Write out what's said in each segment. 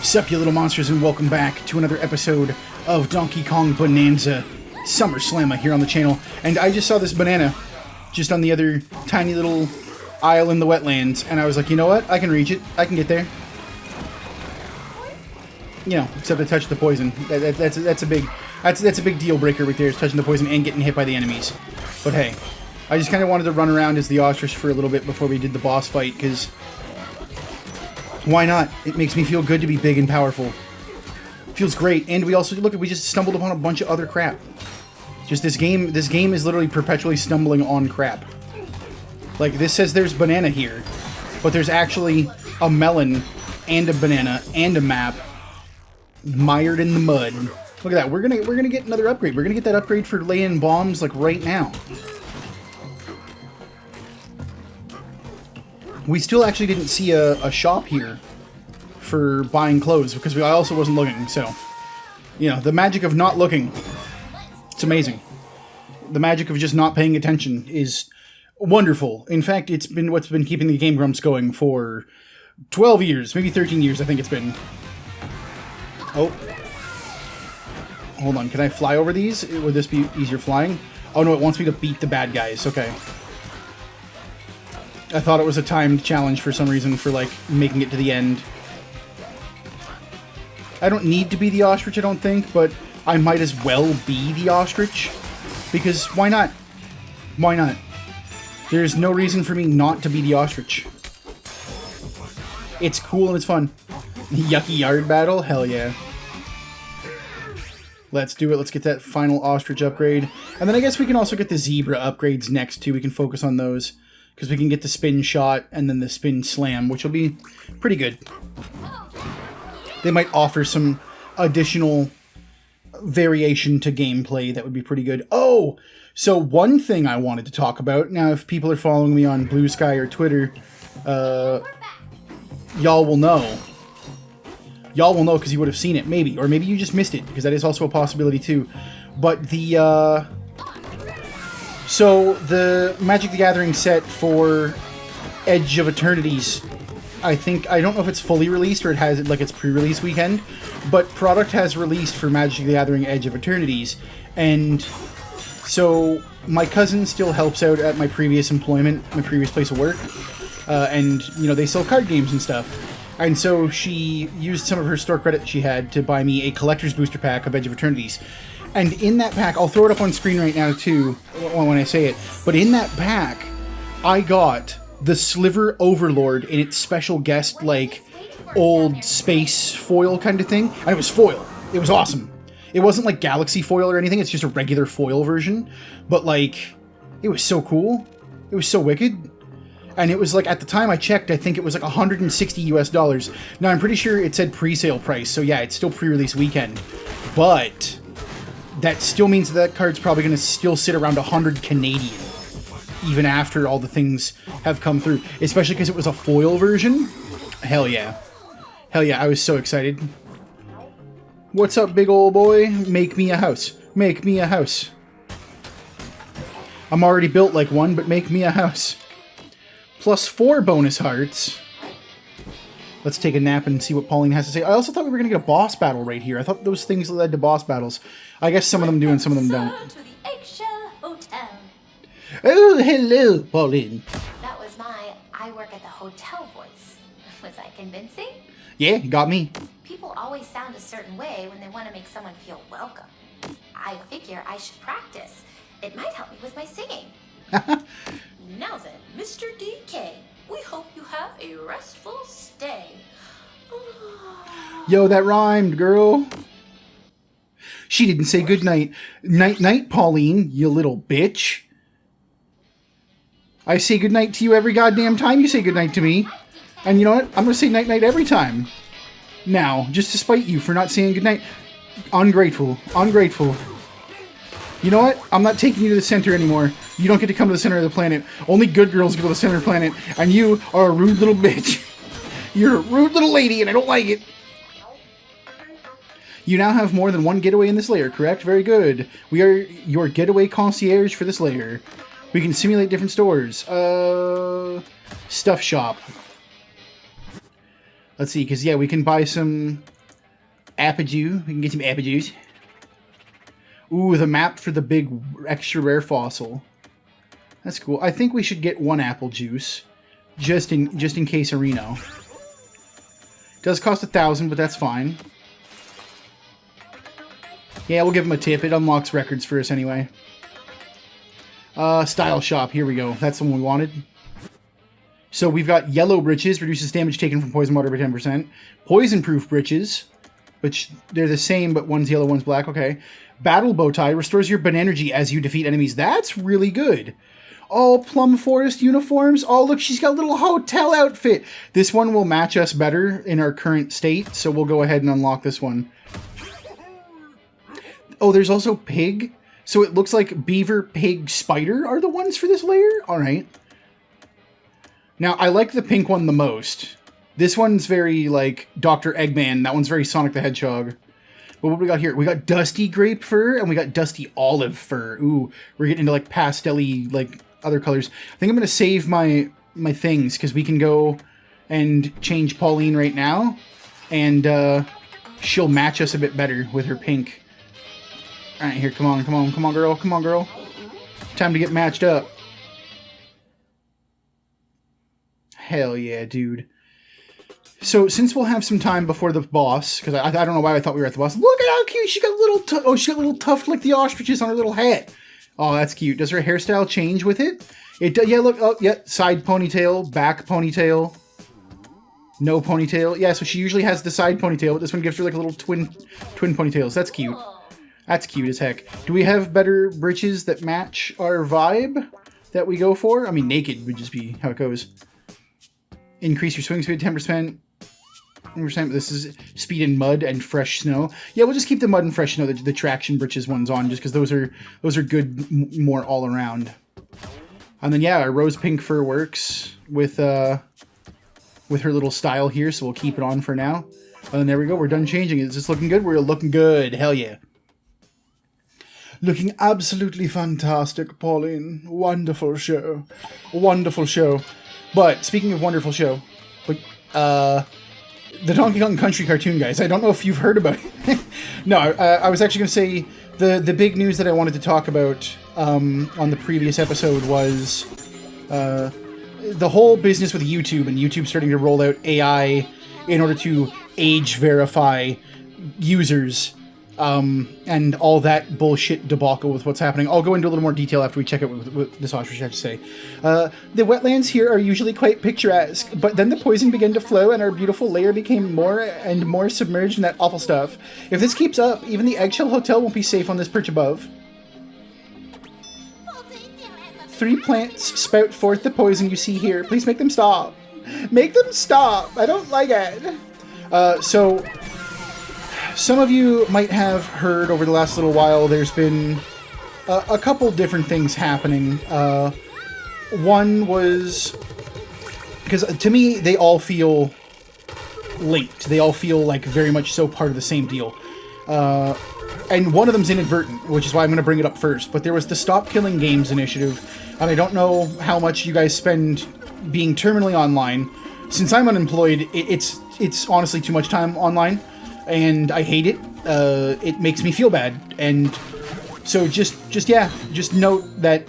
Sup, you little monsters, and welcome back to another episode of Donkey Kong Bananza Summer Slamma here on the channel. And I just saw this banana just on the other tiny little aisle in the wetlands, and I was like, you know what? I can reach it. I can get there. You know, except I touched the poison. That's a big deal breaker right there, is touching the poison and getting hit by the enemies. But hey, I just kind of wanted to run around as the ostrich for a little bit before we did the boss fight, because why not? It makes me feel good to be big and powerful. Feels great. And we also, look, we just stumbled upon a bunch of other crap. Just this game is literally perpetually stumbling on crap. Like, this says there's banana here, but there's actually a melon and a banana and a map mired in the mud. Look at that. We're gonna get another upgrade. We're gonna get that upgrade for laying bombs like right now. We still actually didn't see a shop here for buying clothes because I also wasn't looking. So, you know, the magic of not looking. It's amazing. The magic of just not paying attention is wonderful. In fact, it's been what's been keeping the Game Grumps going for 12 years, maybe 13 years, I think it's been. Oh. Hold on, can I fly over these? Would this be easier flying? Oh no, it wants me to beat the bad guys. Okay. I thought it was a timed challenge for some reason for, like, making it to the end. I don't need to be the ostrich, I don't think, but I might as well be the ostrich. Because why not? Why not? There's no reason for me not to be the ostrich. It's cool and it's fun. Yucky yard battle? Hell yeah. Let's do it. Let's get that final ostrich upgrade. And then I guess we can also get the zebra upgrades next, too. We can focus on those. Because we can get the spin shot and then the spin slam, which will be pretty good. They might offer some additional variation to gameplay that would be pretty good. Oh! So one thing I wanted to talk about, now if people are following me on Blue Sky or Twitter, y'all will know. Y'all will know because you would have seen it, maybe. Or maybe you just missed it, because that is also a possibility too. But the, so, the Magic the Gathering set for Edge of Eternities, I don't know if it's fully released or it has, like, its pre-release weekend, but product has released for Magic the Gathering Edge of Eternities, and so my cousin still helps out at my previous employment, my previous place of work, and, you know, they sell card games and stuff. And so she used some of her store credit she had to buy me a collector's booster pack of Edge of Eternities. And in that pack, I'll throw it up on screen right now too, when I say it, but in that pack, I got the Sliver Overlord in its special guest, like, old space foil kind of thing. And it was foil. It was awesome. It wasn't like Galaxy foil or anything, it's just a regular foil version. But, like, it was so cool. It was so wicked. And it was like, at the time I checked, I think it was like $160 US. Now, I'm pretty sure it said pre-sale price, so yeah, it's still pre-release weekend. But that still means that card's probably going to still sit around 100 Canadian, even after all the things have come through. Especially because it was a foil version. Hell yeah. Hell yeah, I was so excited. What's up, big old boy? Make me a house. Make me a house. I'm already built like one, but make me a house. Plus 4 bonus hearts. Let's take a nap and see what Pauline has to say. I also thought we were going to get a boss battle right here. I thought those things led to boss battles. I guess some of them do and some of them don't. To the Eggshell Hotel. Oh, hello, Pauline. That was my I work at the hotel voice. Was I convincing? Yeah, got me. People always sound a certain way when they want to make someone feel welcome. I figure I should practice. It might help me with my singing. Now then, Mr. DK, we hope you have a restful stay. Yo, that rhymed, girl. She didn't say goodnight. Night-night, Pauline, you little bitch. I say goodnight to you every goddamn time you say goodnight to me. And you know what? I'm going to say night-night every time. Now, just to spite you for not saying goodnight. Ungrateful. Ungrateful. You know what? I'm not taking you to the center anymore. You don't get to come to the center of the planet. Only good girls go to the center of the planet. And you are a rude little bitch. You're a rude little lady and I don't like it. You now have more than one getaway in this layer, correct? Very good. We are your getaway concierge for this layer. We can simulate different stores. Stuff shop. Let's see, because, yeah, we can buy some apple juice. We can get some apple juice. Ooh, the map for the big extra rare fossil. That's cool. I think we should get 1 apple juice, just in case Reno. Does cost 1,000, but that's fine. Yeah, we'll give him a tip. It unlocks records for us anyway. Style shop. Here we go. That's the one we wanted. So we've got yellow breeches, reduces damage taken from poison water by 10%. Poison-proof breeches, which they're the same, but one's yellow, one's black. Okay. Battle bow tie restores your Bananza as you defeat enemies. That's really good. Oh, Plum Forest uniforms. Oh, look, she's got a little hotel outfit. This one will match us better in our current state, so we'll go ahead and unlock this one. Oh, there's also pig. So it looks like beaver, pig, spider are the ones for this layer? All right. Now, I like the pink one the most. This one's very, like, Dr. Eggman. That one's very Sonic the Hedgehog. But what we got here? We got dusty grape fur, and we got dusty olive fur. Ooh, we're getting into, like, pastel-y, like, other colors. I think I'm going to save my things, because we can go and change Pauline right now. And she'll match us a bit better with her pink. All right, here, come on, girl. Come on, girl. Time to get matched up. Hell yeah, dude. So, since we'll have some time before the boss, because I don't know why I thought we were at the boss. Look at how cute! She got a little tuft like the ostriches on her little hat. Oh, that's cute. Does her hairstyle change with it? It does. Yeah, look. Oh, yeah. Side ponytail, back ponytail, no ponytail. Yeah, so she usually has the side ponytail, but this one gives her like a little twin ponytails. That's cute. That's cute as heck. Do we have better breeches that match our vibe that we go for? I mean, naked would just be how it goes. Increase your swing speed 10%. This is speed in mud and fresh snow. Yeah, we'll just keep the mud and fresh snow, the traction breeches ones on, just because those are good more all around. And then yeah, our rose pink fur works with her little style here, so we'll keep it on for now. And then there we go. We're done changing. Is this looking good? We're looking good. Hell yeah. Looking absolutely fantastic, Pauline. Wonderful show. Wonderful show. But, speaking of wonderful show, the Donkey Kong Country cartoon, guys, I don't know if you've heard about it. No, I was actually going to say, the big news that I wanted to talk about on the previous episode was the whole business with YouTube, and YouTube starting to roll out AI in order to age verify users. And all that bullshit debacle with what's happening. I'll go into a little more detail after we check out what this ostrich has to say. The wetlands here are usually quite picturesque, but then the poison began to flow and our beautiful layer became more and more submerged in that awful stuff. If this keeps up, even the Eggshell Hotel won't be safe on this perch above. 3 plants spout forth the poison you see here. Please make them stop. Make them stop. I don't like it. So... some of you might have heard over the last little while there's been a couple different things happening. One was... because to me, they all feel linked. They all feel like very much so part of the same deal. And one of them's inadvertent, which is why I'm going to bring it up first. But there was the Stop Killing Games initiative, and I don't know how much you guys spend being terminally online. Since I'm unemployed, it's honestly too much time online. And I hate it. It makes me feel bad. And so just note that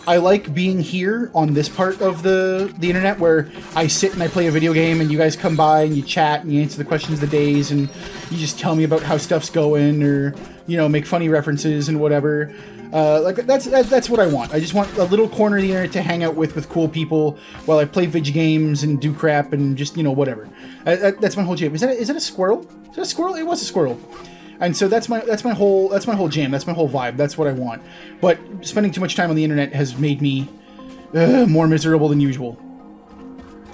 I like being here on this part of the internet where I sit and I play a video game and you guys come by and you chat and you answer the questions of the days and you just tell me about how stuff's going or, you know, make funny references and whatever. Like that's what I want. I just want a little corner of the internet to hang out with cool people while I play video games and do crap and just, you know, whatever. That's my whole jam. Is that a squirrel? Is that a squirrel? It was a squirrel. And so that's my whole jam. That's my whole vibe. That's what I want. But spending too much time on the internet has made me more miserable than usual.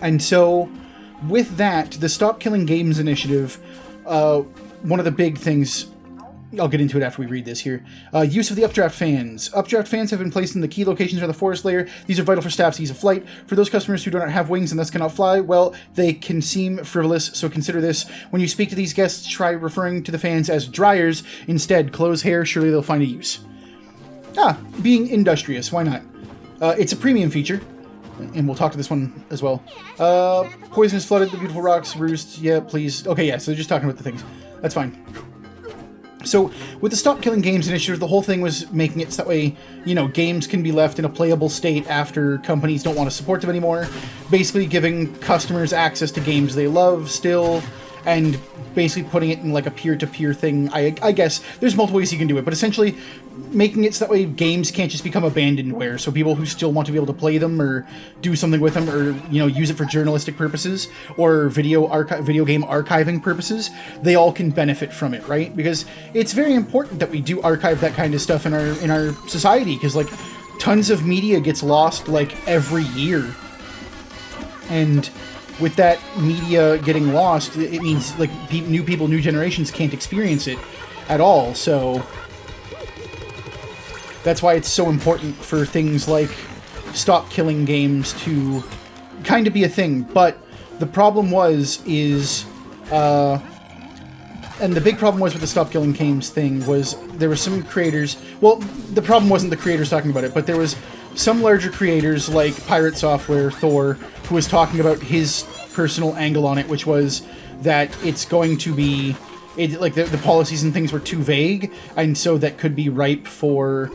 And so with that, the Stop Killing Games initiative, one of the big things, I'll get into it after we read this here. Use of the updraft fans. Updraft fans have been placed in the key locations of the forest layer. These are vital for staff's ease of flight. For those customers who do not have wings and thus cannot fly, well, they can seem frivolous, so consider this. When you speak to these guests, try referring to the fans as dryers. Instead, close hair, surely they'll find a use. Being industrious, why not? It's a premium feature, and we'll talk to this one as well. Poison has flooded the beautiful rocks roost. Yeah, please. Okay, yeah, so they're just talking about the things. That's fine. So, with the Stop Killing Games initiative, the whole thing was making it so that way, games can be left in a playable state after companies don't want to support them anymore. Basically giving customers access to games they love still, and basically putting it in like a peer-to-peer thing. I guess there's multiple ways you can do it, but essentially making it so that way games can't just become abandonware, so people who still want to be able to play them or do something with them, or use it for journalistic purposes or video game archiving purposes, they all can benefit from it, right? Because it's very important that we do archive that kind of stuff in our society, because like tons of media gets lost like every year, and with that media getting lost, it means like new people, new generations can't experience it at all. So that's why it's so important for things like Stop Killing Games to kind of be a thing. But the problem and the big problem was with the Stop Killing Games thing was there were some creators. Well, the problem wasn't the creators talking about it, but there was some larger creators like Pirate Software, Thor, who was talking about his personal angle on it, which was that it's going to be, the policies and things were too vague, and so that could be ripe for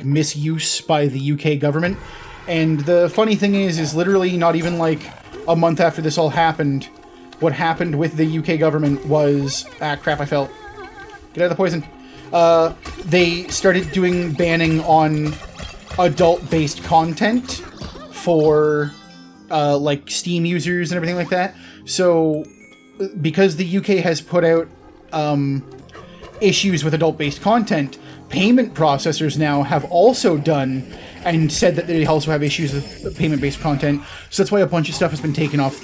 misuse by the UK government. And the funny thing is literally not even like a month after this all happened, what happened with the UK government was, crap, I fell. Get out of the poison. They started doing banning on adult-based content for Steam users and everything like that. So because the UK has put out issues with adult-based content, payment processors now have also done and said that they also have issues with payment-based content. So that's why a bunch of stuff has been taken off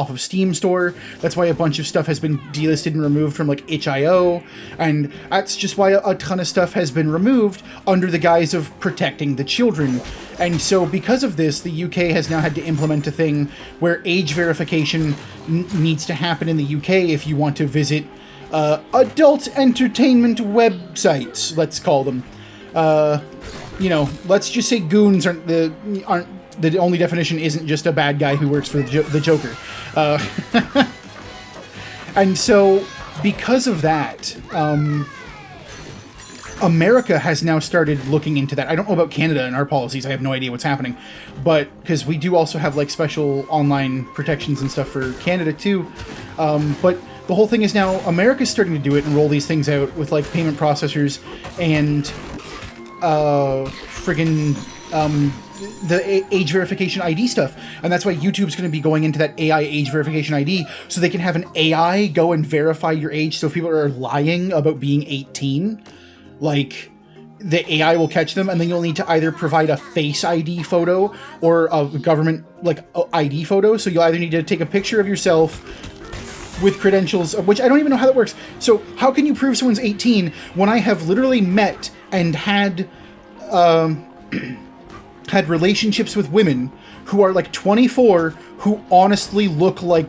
of Steam Store. That's why a bunch of stuff has been delisted and removed from itch.io, and that's just why a ton of stuff has been removed under the guise of protecting the children. And so because of this, the UK has now had to implement a thing where age verification needs to happen in the UK if you want to visit adult entertainment websites, let's call them. Let's just say goons aren't the only definition isn't just a bad guy who works for the Joker. And so because of that, America has now started looking into that. I don't know about Canada and our policies. I have no idea what's happening. But because we do also have special online protections and stuff for Canada too. But the whole thing is now America's starting to do it and roll these things out with payment processors and the age verification ID stuff. And that's why YouTube's going to be going into that AI age verification ID, so they can have an AI go and verify your age. So if people are lying about being 18, the AI will catch them, and then you'll need to either provide a face ID photo or a government ID photo. So you'll either need to take a picture of yourself with credentials, which I don't even know how that works. So how can you prove someone's 18 when I have literally met and had had relationships with women who are 24 who honestly look like,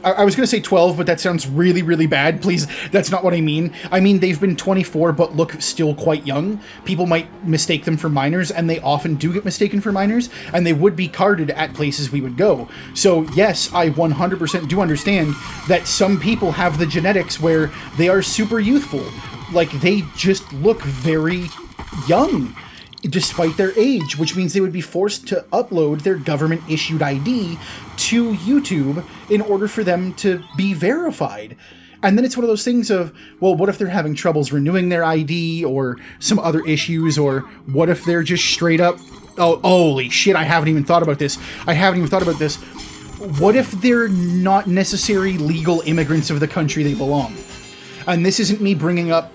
I was going to say 12, but that sounds really, really bad. Please, that's not what I mean. I mean, they've been 24, but look still quite young. People might mistake them for minors, and they often do get mistaken for minors, and they would be carded at places we would go. So yes, I 100% do understand that some people have the genetics where they are super youthful. They just look very young, despite their age, which means they would be forced to upload their government-issued ID to YouTube in order for them to be verified. And then it's one of those things of, well, what if they're having troubles renewing their ID or some other issues, or what if they're just straight up, oh, holy shit, I haven't even thought about this. What if they're not necessary legal immigrants of the country they belong? And this isn't me bringing up,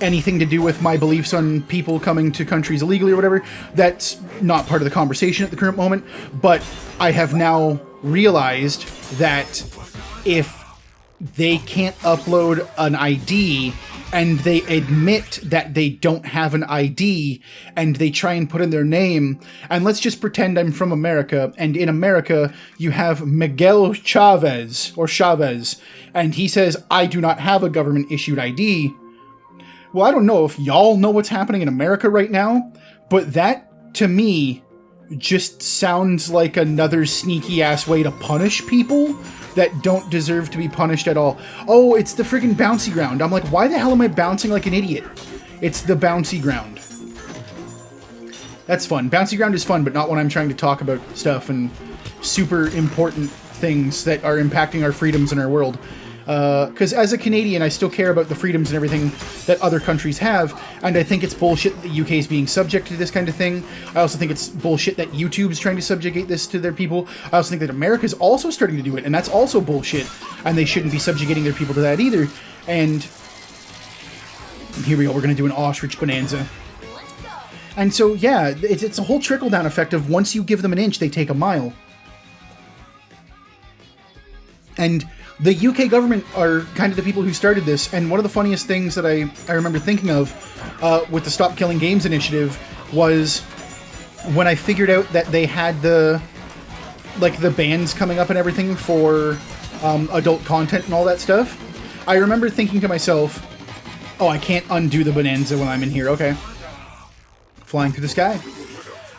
anything to do with my beliefs on people coming to countries illegally or whatever. That's not part of the conversation at the current moment. But I have now realized that if they can't upload an ID and they admit that they don't have an ID and they try and put in their name, and let's just pretend I'm from America, and in America you have Miguel Chavez, and he says, I do not have a government-issued ID. Well, I don't know if y'all know what's happening in America right now, but that, to me, just sounds like another sneaky ass way to punish people that don't deserve to be punished at all. Oh, it's the friggin' bouncy ground. I'm like, why the hell am I bouncing like an idiot? It's the bouncy ground. That's fun. Bouncy ground is fun, but not when I'm trying to talk about stuff and super important things that are impacting our freedoms in our world. Because as a Canadian, I still care about the freedoms and everything that other countries have, and I think it's bullshit that the UK is being subject to this kind of thing. I also think it's bullshit that YouTube's trying to subjugate this to their people. I also think that America's also starting to do it, and that's also bullshit, and they shouldn't be subjugating their people to that either. And here we go, we're going to do an ostrich bonanza. And so, yeah, it's a whole trickle-down effect of once you give them an inch, they take a mile. And the UK government are kind of the people who started this, and one of the funniest things that I remember thinking of with the Stop Killing Games initiative was when I figured out that they had the bans coming up and everything for adult content and all that stuff. I remember thinking to myself, oh, I can't undo the Bananza when I'm in here. Okay. Flying through the sky.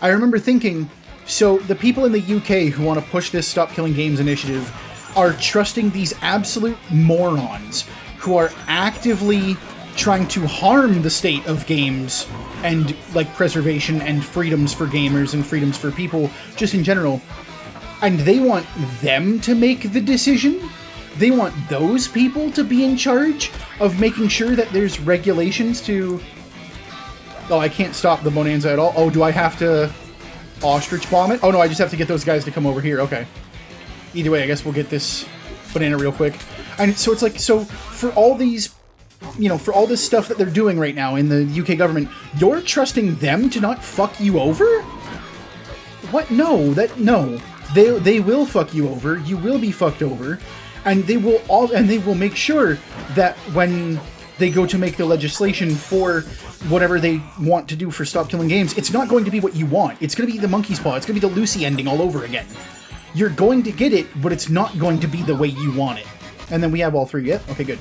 I remember thinking, so the people in the UK who want to push this Stop Killing Games initiative are trusting these absolute morons who are actively trying to harm the state of games and, like, preservation and freedoms for gamers and freedoms for people just in general. And they want them to make the decision? They want those people to be in charge of making sure that there's regulations to... Oh, I can't stop the Bonanza at all. Oh, do I have to ostrich bomb it? Oh, no, I just have to get those guys to come over here. Okay. Either way, I guess we'll get this banana real quick. And so it's like, so for all these, you know, for all this stuff that they're doing right now in the UK government, you're trusting them to not fuck you over? What? No, no. They will fuck you over. You will be fucked over. And they will make sure that when they go to make the legislation for whatever they want to do for Stop Killing Games, it's not going to be what you want. It's going to be the monkey's paw. It's going to be the Lucy ending all over again. You're going to get it, but it's not going to be the way you want it. And then we have all three. Yeah? Okay, good.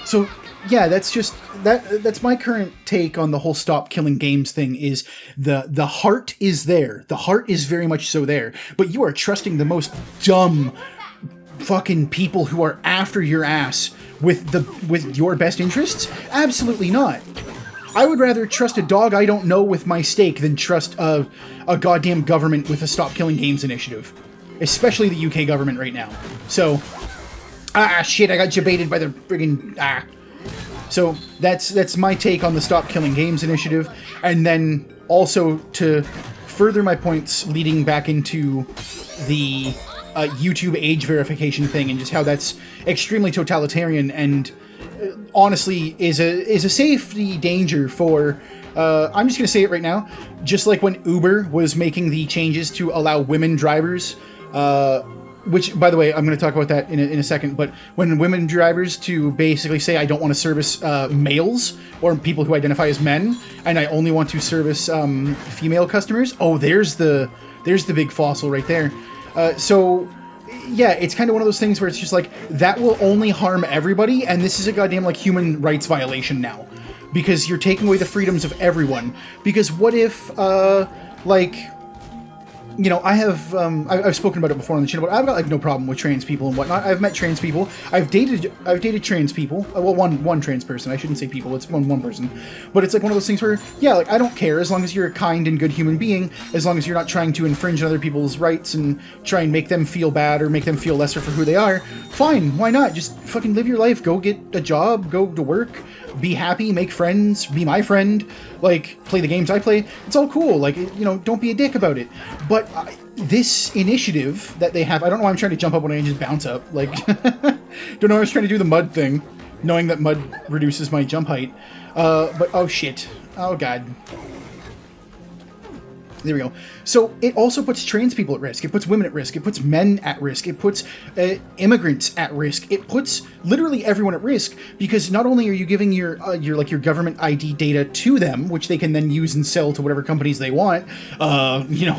So, yeah, that's my current take on the whole Stop Killing Games thing is the heart is there. The heart is very much so there. But you are trusting the most dumb fucking people who are after your ass with your best interests? Absolutely not. I would rather trust a dog I don't know with my steak than trust a goddamn government with a Stop Killing Games initiative. Especially the UK government right now. So, shit, I got jebaited by the friggin', So, that's my take on the Stop Killing Games initiative. And then, also, to further my points leading back into the YouTube age verification thing and just how that's extremely totalitarian and honestly is a safety danger for I'm just gonna say it right now, just like when Uber was making the changes to allow women drivers, which by the way I'm going to talk about that in a second, but when women drivers to basically say I don't want to service males or people who identify as men and I only want to service female customers, oh there's the big fossil right there. So yeah, it's kind of one of those things where it's just like, that will only harm everybody, and this is a goddamn, like, human rights violation now. Because you're taking away the freedoms of everyone. Because what if, like... You know, I've spoken about it before on the channel, but I've got, like, no problem with trans people and whatnot. I've met trans people. I've dated trans people. Well, one trans person. I shouldn't say people. It's one person. But it's, like, one of those things where, yeah, like, I don't care as long as you're a kind and good human being, as long as you're not trying to infringe on other people's rights and try and make them feel bad or make them feel lesser for who they are. Fine, why not? Just fucking live your life. Go get a job. Go to work. Be happy. Make friends. Be my friend. Like, play the games I play. It's all cool. Like, you know, don't be a dick about it. But this initiative that they have, I don't know why I'm trying to jump up when I just bounce up. Like, don't know why I was trying to do the mud thing, knowing that mud reduces my jump height. But, oh shit. Oh god. There we go. So it also puts trans people at risk. It puts women at risk. It puts men at risk. It puts immigrants at risk. It puts literally everyone at risk because not only are you giving your government ID data to them, which they can then use and sell to whatever companies they want, you know,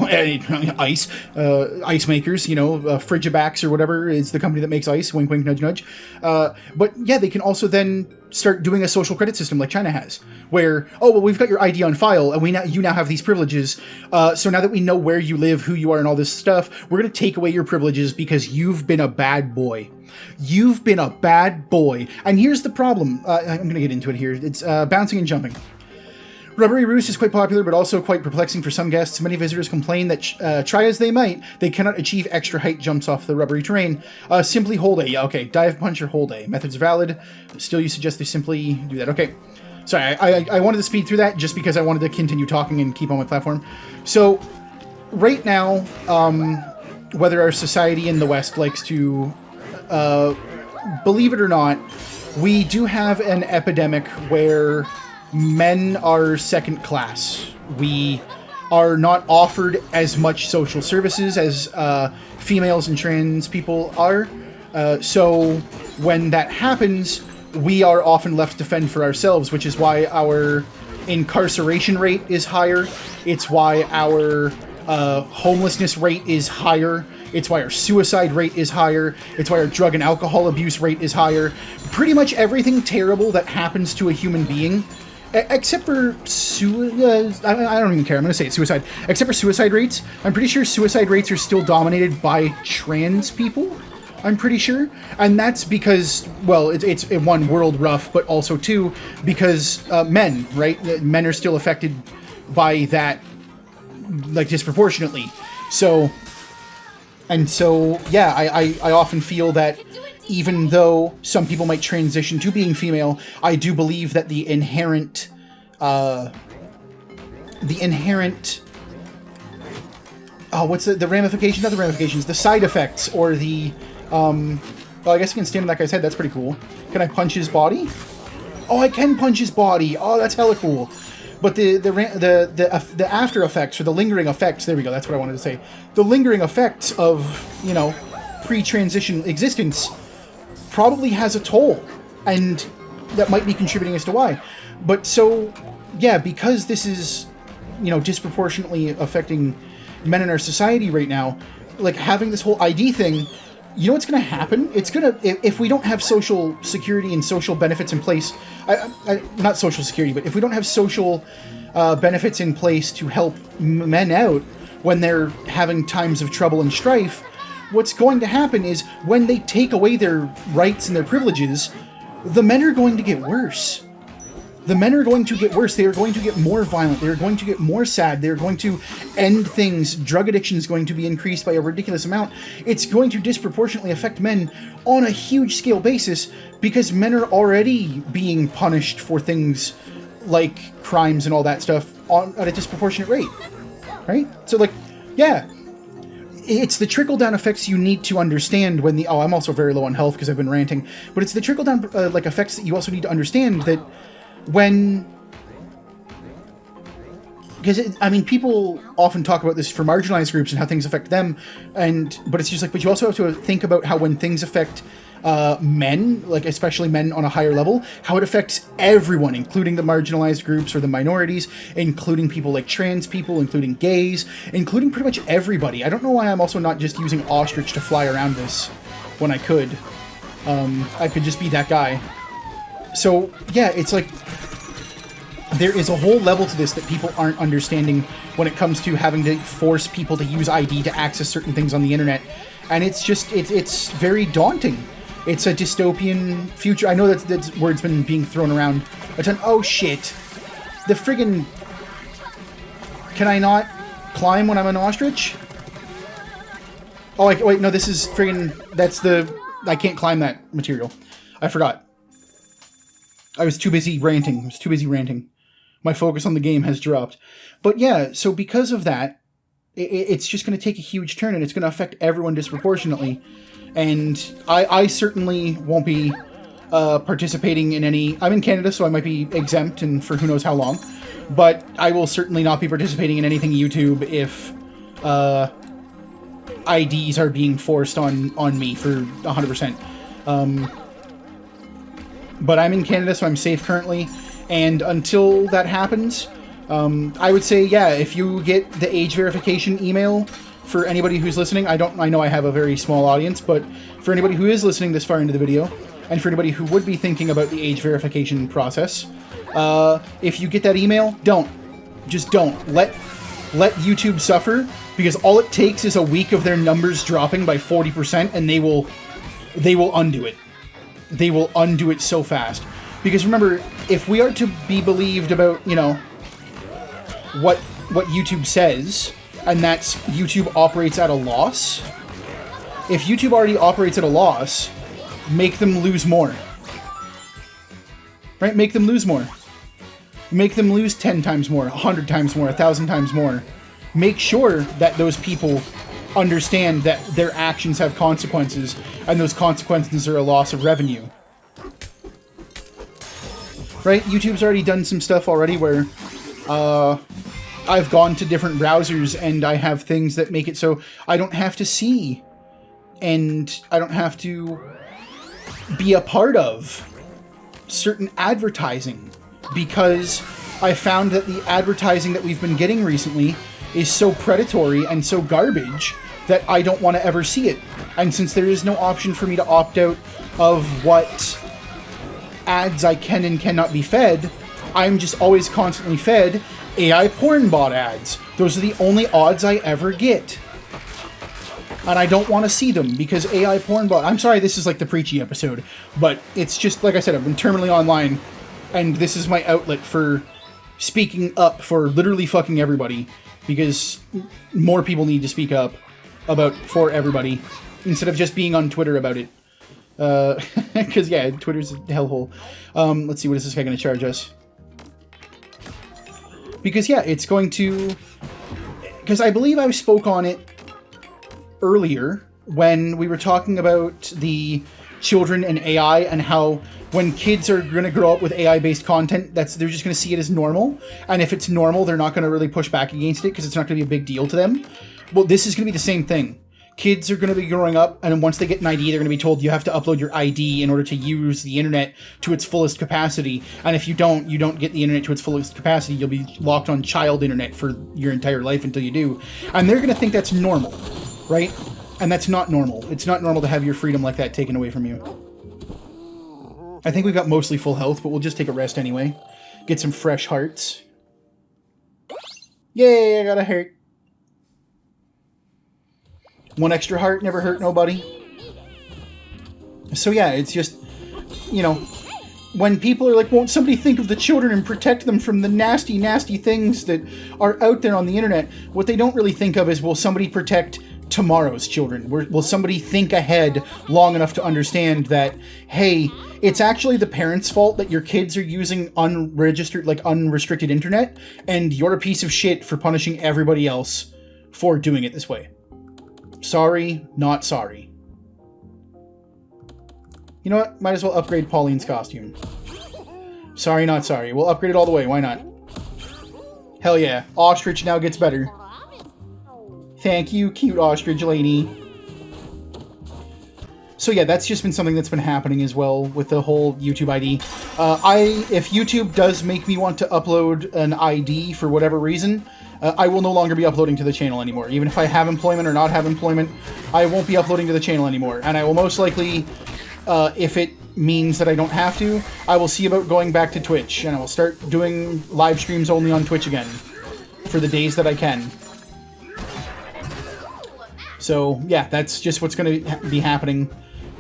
ice makers, you know, Frigibax or whatever is the company that makes ice. Wink, wink, nudge, nudge. But yeah, they can also then start doing a social credit system like China has, where, oh, well, we've got your ID on file, and you now have these privileges. So now that we know where you live, who you are, and all this stuff, we're going to take away your privileges because you've been a bad boy. You've been a bad boy. And here's the problem. I'm going to get into it here. It's bouncing and jumping. Rubbery Roost is quite popular, but also quite perplexing for some guests. Many visitors complain that, try as they might, they cannot achieve extra height jumps off the rubbery terrain. Simply hold A. Yeah, okay. Dive, punch, or hold A. Methods valid. Still, you suggest they simply do that. Okay. Sorry, I wanted to speed through that just because I wanted to continue talking and keep on my platform. So, right now, whether our society in the West likes to, believe it or not, we do have an epidemic where men are second class. We are not offered as much social services as females and trans people are. So when that happens, we are often left to fend for ourselves, which is why our incarceration rate is higher. It's why our homelessness rate is higher. It's why our suicide rate is higher. It's why our drug and alcohol abuse rate is higher. Pretty much everything terrible that happens to a human being, except for I don't even care. I'm going to say it, suicide. Except for suicide rates, I'm pretty sure suicide rates are still dominated by trans people. I'm pretty sure. And that's because, well, it's one, world rough, but also two, because men, right? Men are still affected by that, like, disproportionately. So, yeah, I often feel that even though some people might transition to being female, I do believe that the inherent, what's the ramifications? Not the ramifications, the side effects, or the, well, I guess I can stand on that guy's head. That's pretty cool. Can I punch his body? Oh, I can punch his body. Oh, that's hella cool. But the after effects, or the lingering effects, there we go, that's what I wanted to say. The lingering effects of, pre-transition existence probably has a toll, and that might be contributing as to why. But so, yeah, because this is, disproportionately affecting men in our society right now, like, having this whole ID thing, you know what's going to happen? It's going to, if we don't have social security and social benefits in place, not social security, but if we don't have social benefits in place to help men out when they're having times of trouble and strife, what's going to happen is when they take away their rights and their privileges, the men are going to get worse. The men are going to get worse. They are going to get more violent. They are going to get more sad. They are going to end things. Drug addiction is going to be increased by a ridiculous amount. It's going to disproportionately affect men on a huge scale basis because men are already being punished for things like crimes and all that stuff at a disproportionate rate, right? So, like, yeah, it's the trickle-down effects you need to understand when the... Oh, I'm also very low on health because I've been ranting. But it's the trickle-down effects that you also need to understand that when, because people often talk about this for marginalized groups and how things affect them, but it's just like, but you also have to think about how when things affect men, like especially men on a higher level, how it affects everyone, including the marginalized groups or the minorities, including people like trans people, including gays, including pretty much everybody. I don't know why I'm also not just using ostrich to fly around this when I could. I could just be that guy. So, yeah, it's like, there is a whole level to this that people aren't understanding when it comes to having to force people to use ID to access certain things on the internet. And it's just, it's very daunting. It's a dystopian future. I know that word's been being thrown around a ton. Oh, shit. The friggin... Can I not climb when I'm an ostrich? Oh, wait, no, this is friggin... That's the... I can't climb that material. I forgot. I was too busy ranting. My focus on the game has dropped. But yeah, so because of that, it's just going to take a huge turn, and it's going to affect everyone disproportionately. And I certainly won't be participating in any... I'm in Canada, so I might be exempt, and for who knows how long. But I will certainly not be participating in anything YouTube if IDs are being forced on me for 100%. But I'm in Canada, so I'm safe currently. And until that happens, I would say, yeah, if you get the age verification email for anybody who's listening, I know I have a very small audience, but for anybody who is listening this far into the video, and for anybody who would be thinking about the age verification process, if you get that email, don't. Just don't. Let YouTube suffer, because all it takes is a week of their numbers dropping by 40%, and they will undo it. They will undo it so fast. Because remember, if we are to be believed about, you know, what YouTube says, and that's YouTube operates at a loss, if YouTube already operates at a loss, make them lose more. Right? Make them lose more. Make them lose 10 times more, 100 times more, 1,000 times more. Make sure that those people understand that their actions have consequences, and those consequences are a loss of revenue. Right? YouTube's already done some stuff already where I've gone to different browsers and I have things that make it so I don't have to see and I don't have to be a part of certain advertising, because I found that the advertising that we've been getting recently is so predatory and so garbage that I don't want to ever see it. And since there is no option for me to opt out of what ads I can and cannot be fed, I'm just always constantly fed AI porn bot ads. Those are the only odds I ever get. And I don't want to see them because AI porn bot... I'm sorry this is like the preachy episode, but it's just, like I said, I've been terminally online, and this is my outlet for speaking up for literally fucking everybody, because more people need to speak up for everybody, instead of just being on Twitter about it. Because, yeah, Twitter's a hellhole. Let's see, what is this guy going to charge us? Because, yeah, it's going to... Because I believe I spoke on it earlier when we were talking about the children and AI, and how when kids are going to grow up with AI-based content, they're just going to see it as normal. And if it's normal, they're not going to really push back against it because it's not going to be a big deal to them. Well, this is going to be the same thing. Kids are going to be growing up, and once they get an ID, they're going to be told you have to upload your ID in order to use the internet to its fullest capacity. And if you don't get the internet to its fullest capacity, you'll be locked on child internet for your entire life until you do. And they're going to think that's normal, right? And that's not normal. It's not normal to have your freedom like that taken away from you. I think we've got mostly full health, but we'll just take a rest anyway. Get some fresh hearts. Yay, I got a heart. One extra heart never hurt nobody. So yeah, it's just, you know, when people are like, won't somebody think of the children and protect them from the nasty, nasty things that are out there on the internet? What they don't really think of is, will somebody protect tomorrow's children? Will somebody think ahead long enough to understand that, hey, it's actually the parents' fault that your kids are using unrestricted internet, and you're a piece of shit for punishing everybody else for doing it this way. Sorry, not sorry. You know what? Might as well upgrade Pauline's costume. Sorry, not sorry. We'll upgrade it all the way. Why not? Hell yeah. Ostrich now gets better. Thank you, cute ostrich lady. So yeah, that's just been something that's been happening as well with the whole YouTube ID. If YouTube does make me want to upload an ID for whatever reason, I will no longer be uploading to the channel anymore. Even if I have employment or not have employment, I won't be uploading to the channel anymore. And I will most likely, if it means that I don't have to, I will see about going back to Twitch. And I will start doing live streams only on Twitch again for the days that I can. So yeah, that's just what's going to be happening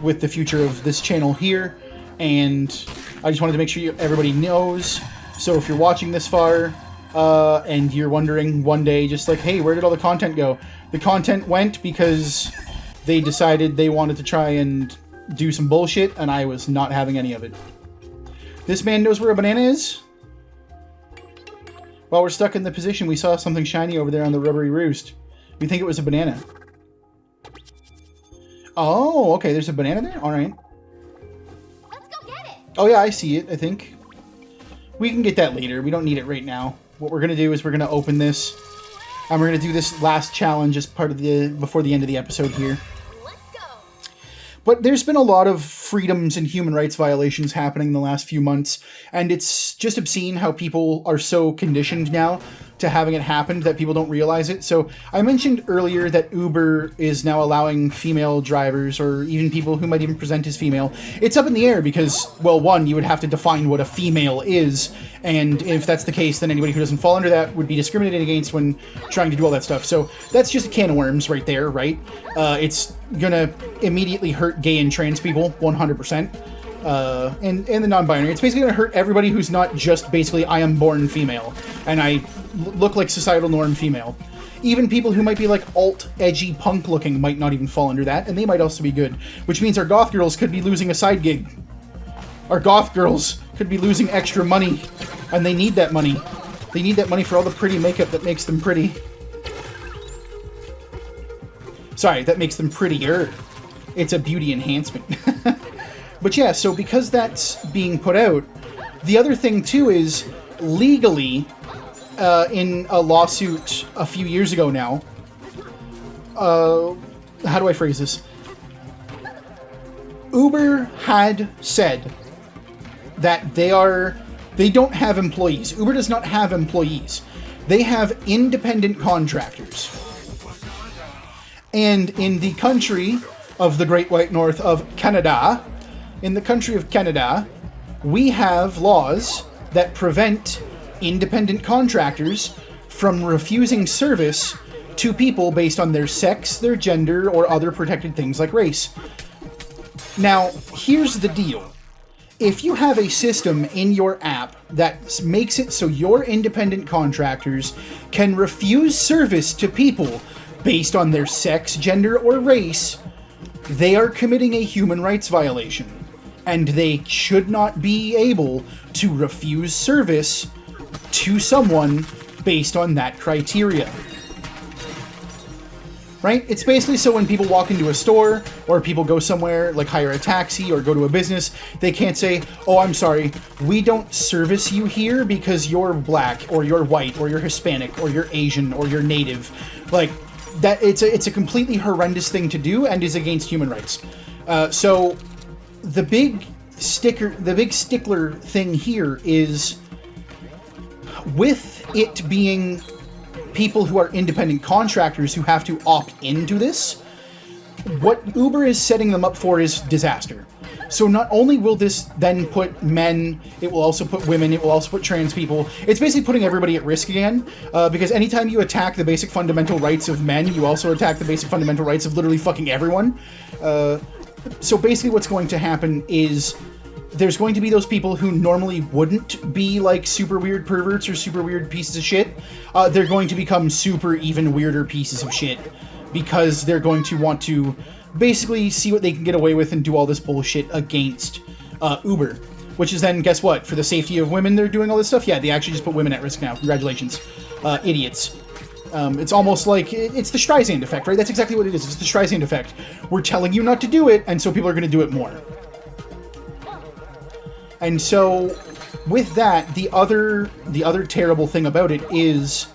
with the future of this channel here. And I just wanted to make sure everybody knows. So if you're watching this far, and you're wondering one day, just like, hey, where did all the content go? The content went because they decided they wanted to try and do some bullshit, and I was not having any of it. This man knows where a banana is? While we're stuck in the position, we saw something shiny over there on the rubbery roost. We think it was a banana. Oh, okay, there's a banana there? Alright. Let's go get it. Oh yeah, I see it, I think. We can get that later. We don't need it right now. What we're going to do is we're going to open this, and we're going to do this last challenge as part of before the end of the episode here. Let's go. But there's been a lot of freedoms and human rights violations happening in the last few months, and it's just obscene how people are so conditioned now to having it happen that people don't realize it. So I mentioned earlier that Uber is now allowing female drivers, or even people who might even present as female. It's up in the air because, well, one, you would have to define what a female is, and if that's the case, then anybody who doesn't fall under that would be discriminated against when trying to do all that stuff. So that's just a can of worms right there, right? It's gonna immediately hurt gay and trans people, 100%. And the non-binary. It's basically gonna hurt everybody who's not just basically, I am born female, and I look like societal norm female. Even people who might be like alt, edgy, punk looking might not even fall under that, and they might also be good. Which means our goth girls could be losing a side gig. Our goth girls could be losing extra money, and they need that money. They need that money for all the pretty makeup that makes them pretty. Sorry, that makes them prettier. It's a beauty enhancement. But yeah, so because that's being put out, the other thing too is legally, in a lawsuit a few years ago now, how do I phrase this? Uber had said that they don't have employees. Uber does not have employees. They have independent contractors. And in the country of the Great White North of Canada, we have laws that prevent independent contractors from refusing service to people based on their sex, their gender, or other protected things like race. Now, here's the deal. If you have a system in your app that makes it so your independent contractors can refuse service to people based on their sex, gender, or race, they are committing a human rights violation. And they should not be able to refuse service to someone based on that criteria. Right? It's basically so when people walk into a store, or people go somewhere, like hire a taxi or go to a business, they can't say, oh, I'm sorry, we don't service you here because you're black, or you're white, or you're Hispanic, or you're Asian, or you're native. Like, that it's a completely horrendous thing to do and is against human rights. So the big stickler thing here is, with it being people who are independent contractors who have to opt into this, what Uber is setting them up for is disaster. So not only will this then put men, it will also put women, it will also put trans people. It's basically putting everybody at risk again, because anytime you attack the basic fundamental rights of men, you also attack the basic fundamental rights of literally fucking everyone. So basically what's going to happen is there's going to be those people who normally wouldn't be like super weird perverts or super weird pieces of shit. They're going to become super even weirder pieces of shit because they're going to want to basically see what they can get away with and do all this bullshit against Uber. Which is then, guess what? For the safety of women, they're doing all this stuff? Yeah, they actually just put women at risk now. Congratulations. Idiots. It's almost like, it's the Streisand effect, right? That's exactly what it is. It's the Streisand effect. We're telling you not to do it, and so people are going to do it more. And so, with that, the other terrible thing about it is,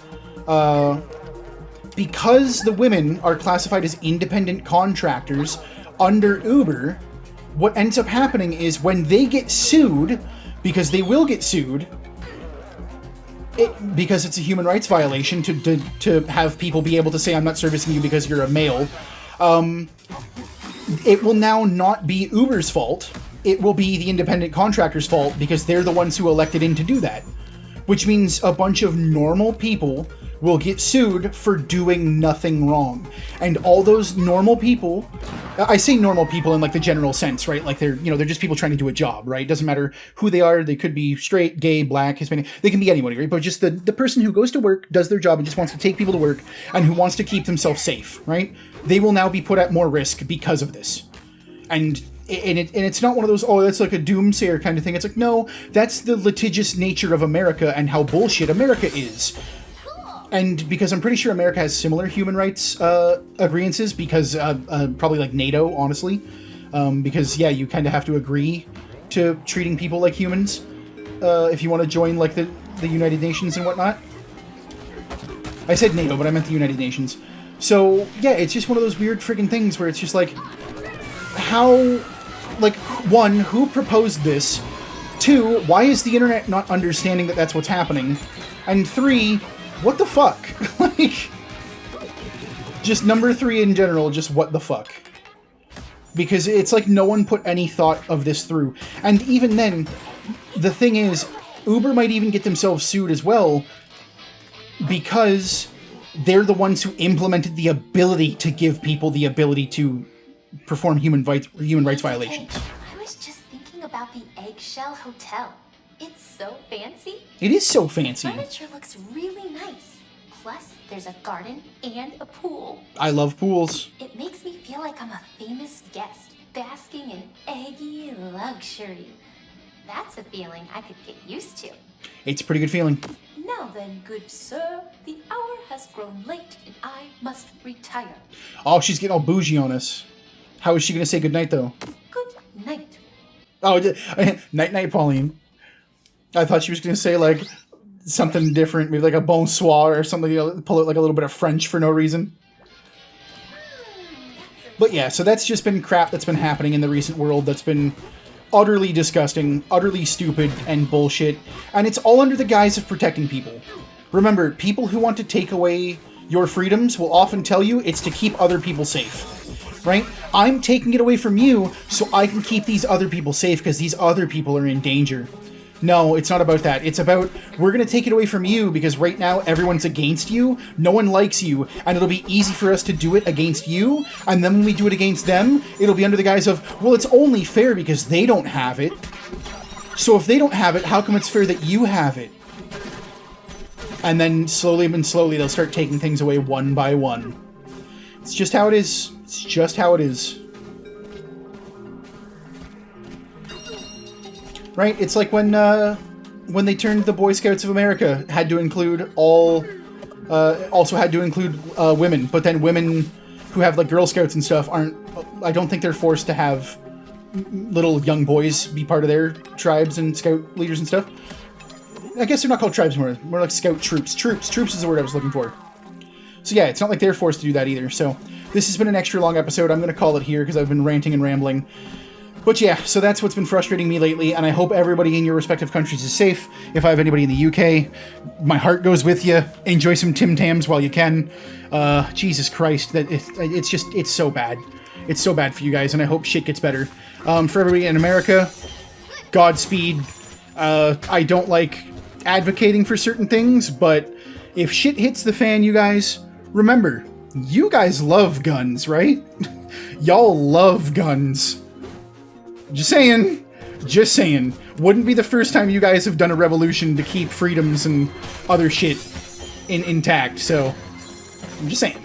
because the women are classified as independent contractors under Uber, what ends up happening is when they get sued, because they will get sued, because it's a human rights violation to have people be able to say, I'm not servicing you because you're a male, it will now not be Uber's fault. It will be the independent contractor's fault because they're the ones who elected in to do that. Which means a bunch of normal people will get sued for doing nothing wrong. And all those normal people, I say normal people in like the general sense, right? Like they're just people trying to do a job, right? It doesn't matter who they are. They could be straight, gay, black, Hispanic. They can be anybody, right? But just the person who goes to work, does their job, and just wants to take people to work, and who wants to keep themselves safe, right? They will now be put at more risk because of this. And it's not one of those, oh, that's like a doomsayer kind of thing. It's like, no, that's the litigious nature of America and how bullshit America is. And because I'm pretty sure America has similar human rights agreeances, because probably like NATO, honestly. Because, yeah, you kind of have to agree to treating people like humans if you want to join like the United Nations and whatnot. I said NATO, but I meant the United Nations. So, yeah, it's just one of those weird friggin' things where it's just like, how like, one, who proposed this? Two, why is the internet not understanding that that's what's happening? And three, what the fuck? Like, just number three in general, just what the fuck? Because it's like no one put any thought of this through. And even then, the thing is, Uber might even get themselves sued as well, because they're the ones who implemented the ability to give people the ability to perform human rights violations. I was just thinking about the Eggshell Hotel. It's so fancy. It is so fancy. The furniture looks really nice. Plus, there's a garden and a pool. I love pools. It makes me feel like I'm a famous guest, basking in eggy luxury. That's a feeling I could get used to. It's a pretty good feeling. Now then, good sir, the hour has grown late and I must retire. Oh, she's getting all bougie on us. How is she going to say goodnight, though? Good night. Oh, night-night, Pauline. I thought she was going to say, like, something different, maybe like a bonsoir or something, pull out like a little bit of French for no reason. But yeah, so that's just been crap that's been happening in the recent world that's been utterly disgusting, utterly stupid, and bullshit. And it's all under the guise of protecting people. Remember, people who want to take away your freedoms will often tell you it's to keep other people safe. Right? I'm taking it away from you so I can keep these other people safe because these other people are in danger. No, it's not about that. It's about, we're going to take it away from you because right now everyone's against you, no one likes you, and it'll be easy for us to do it against you, and then when we do it against them, it'll be under the guise of, well, it's only fair because they don't have it. So if they don't have it, how come it's fair that you have it? And then slowly and slowly they'll start taking things away one by one. It's just how it is. It's just how it is. Right? It's like when they turned the Boy Scouts of America, had to include all, also had to include women, but then women who have like Girl Scouts and stuff aren't, I don't think they're forced to have little young boys be part of their tribes and scout leaders and stuff. I guess they're not called tribes more like scout troops. Troops is the word I was looking for. So yeah, it's not like they're forced to do that either. So this has been an extra long episode. I'm going to call it here because I've been ranting and rambling. But yeah, so that's what's been frustrating me lately, and I hope everybody in your respective countries is safe. If I have anybody in the UK, my heart goes with you. Enjoy some Tim Tams while you can. Jesus Christ, it's so bad. It's so bad for you guys, and I hope shit gets better. For everybody in America, Godspeed. I don't like advocating for certain things, but if shit hits the fan, you guys, remember, you guys love guns, right? Y'all love guns. Just saying. Just saying. Wouldn't be the first time you guys have done a revolution to keep freedoms and other shit intact, so I'm just saying.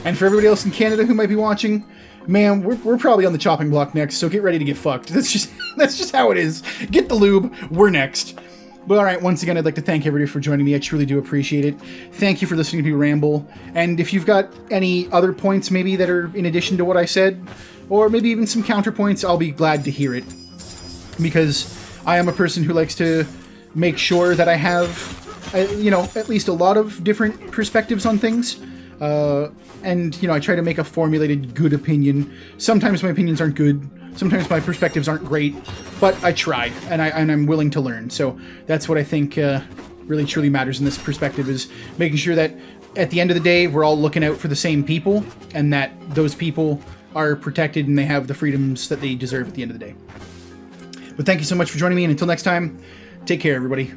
And for everybody else in Canada who might be watching, man, we're probably on the chopping block next, so get ready to get fucked. That's just how it is. Get the lube. We're next. But alright, once again, I'd like to thank everybody for joining me. I truly do appreciate it. Thank you for listening to me ramble. And if you've got any other points maybe that are in addition to what I said, or maybe even some counterpoints, I'll be glad to hear it. Because I am a person who likes to make sure that I have, at least a lot of different perspectives on things. And, I try to make a formulated good opinion. Sometimes my opinions aren't good. Sometimes my perspectives aren't great. But I try, and I'm willing to learn. So that's what I think really truly matters in this perspective, is making sure that at the end of the day, we're all looking out for the same people, and that those people are protected and they have the freedoms that they deserve at the end of the day. But thank you so much for joining me, and until next time, take care, everybody.